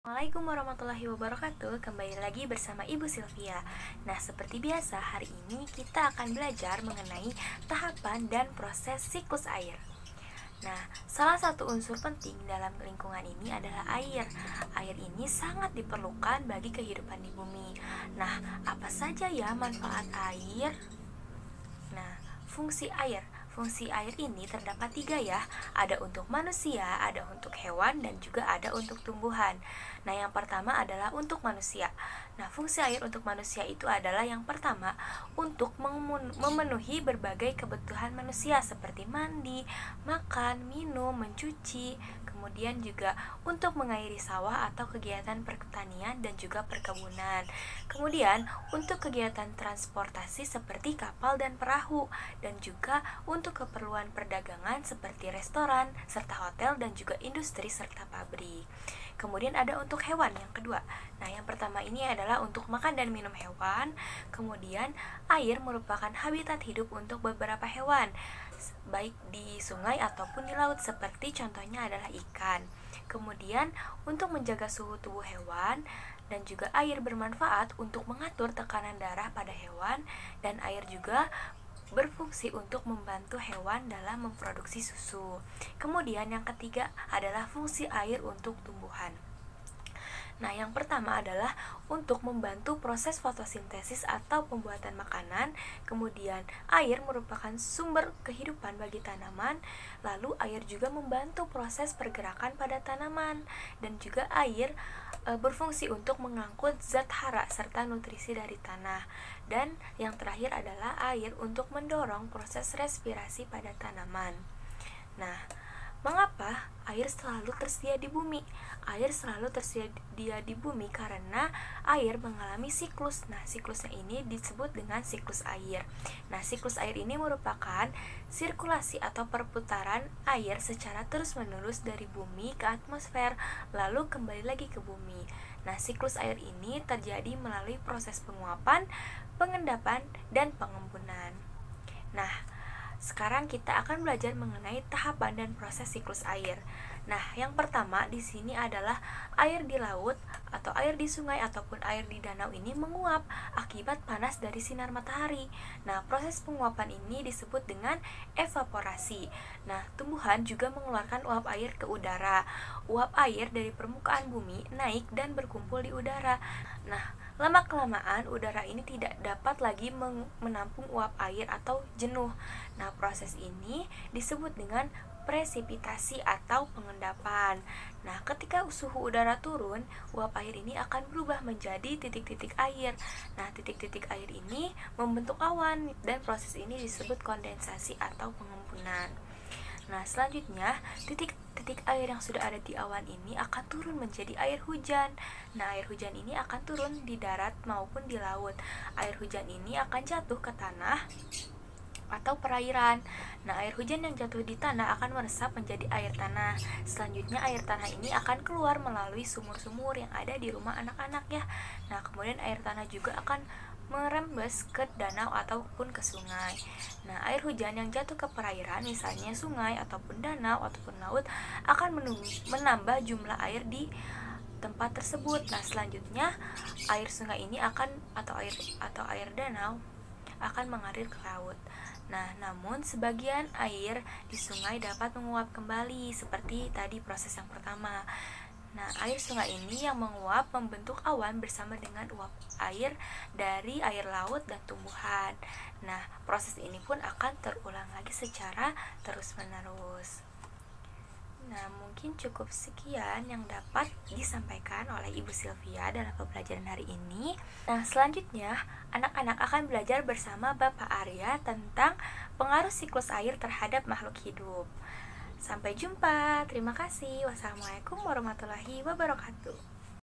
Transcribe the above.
Assalamualaikum warahmatullahi wabarakatuh. Kembali lagi bersama Ibu Sylvia. Nah, seperti biasa, hari ini kita akan belajar mengenai tahapan dan proses siklus air. Nah, salah satu unsur penting dalam lingkungan ini adalah air. Air ini sangat diperlukan bagi kehidupan di bumi. Nah, apa saja ya manfaat air? Nah, fungsi air. Fungsi air ini terdapat 3 ya. Ada untuk manusia, ada untuk hewan, dan juga ada untuk tumbuhan. Nah, yang pertama adalah untuk manusia. Nah, fungsi air untuk manusia itu adalah yang pertama untuk memenuhi berbagai kebutuhan manusia seperti mandi, makan, minum, mencuci, kemudian juga untuk mengairi sawah atau kegiatan pertanian dan juga perkebunan. Kemudian untuk kegiatan transportasi seperti kapal dan perahu, dan juga untuk keperluan perdagangan seperti restoran, serta hotel dan juga industri serta pabrik. Kemudian ada untuk hewan yang kedua. Nah, yang pertama ini adalah untuk makan dan minum hewan. Kemudian air merupakan habitat hidup untuk beberapa hewan, baik di sungai ataupun di laut, seperti contohnya adalah ikan. Kemudian untuk menjaga suhu tubuh hewan, dan juga air bermanfaat untuk mengatur tekanan darah pada hewan, dan air juga berfungsi untuk membantu hewan dalam memproduksi susu. Kemudian yang ketiga adalah fungsi air untuk tumbuhan. Nah, yang pertama adalah untuk membantu proses fotosintesis atau pembuatan makanan. Kemudian air merupakan sumber kehidupan bagi tanaman. Lalu air juga membantu proses pergerakan pada tanaman, dan juga air berfungsi untuk mengangkut zat hara serta nutrisi dari tanah. Dan yang terakhir adalah air untuk mendorong proses respirasi pada tanaman. Nah, mengapa air selalu tersedia di bumi? Air selalu tersedia di bumi karena air mengalami siklus. Nah, siklusnya ini disebut dengan siklus air. Nah, siklus air ini merupakan sirkulasi atau perputaran air secara terus-menerus dari bumi ke atmosfer, lalu kembali lagi ke bumi. Nah, siklus air ini terjadi melalui proses penguapan, pengendapan, dan pengembunan. Nah, sekarang kita akan belajar mengenai tahapan dan proses siklus air. Nah, yang pertama di sini adalah air di laut atau air di sungai ataupun air di danau ini menguap akibat panas dari sinar matahari. Nah, proses penguapan ini disebut dengan evaporasi. Nah, tumbuhan juga mengeluarkan uap air ke udara. Uap air dari permukaan bumi naik dan berkumpul di udara. Nah, lama-kelamaan udara ini tidak dapat lagi menampung uap air atau jenuh. Nah, proses ini disebut dengan presipitasi atau pengendapan. Nah, ketika suhu udara turun, uap air ini akan berubah menjadi titik-titik air. Nah, titik-titik air ini membentuk awan, dan proses ini disebut kondensasi atau pengembunan. Nah, selanjutnya titik-titik air yang sudah ada di awan ini akan turun menjadi air hujan. Nah, air hujan ini akan turun di darat maupun di laut. Air hujan ini akan jatuh ke tanah atau perairan. Nah, air hujan yang jatuh di tanah akan meresap menjadi air tanah. Selanjutnya air tanah ini akan keluar melalui sumur-sumur yang ada di rumah anak-anak ya. Nah, kemudian air tanah juga akan merembes ke danau ataupun ke sungai. Nah, air hujan yang jatuh ke perairan, misalnya sungai ataupun danau ataupun laut, akan menambah jumlah air di tempat tersebut. Nah, selanjutnya air sungai ini akan atau air danau akan mengalir ke laut. Nah, namun sebagian air di sungai dapat menguap kembali seperti tadi proses yang pertama. Nah, air sungai ini yang menguap membentuk awan bersama dengan uap air dari air laut dan tumbuhan. Nah, proses ini pun akan terulang lagi secara terus-menerus. Nah, mungkin cukup sekian yang dapat disampaikan oleh Ibu Sylvia dalam pembelajaran hari ini. Nah, selanjutnya anak-anak akan belajar bersama Bapak Arya tentang pengaruh siklus air terhadap makhluk hidup. Sampai jumpa. Terima kasih. Wassalamualaikum warahmatullahi wabarakatuh.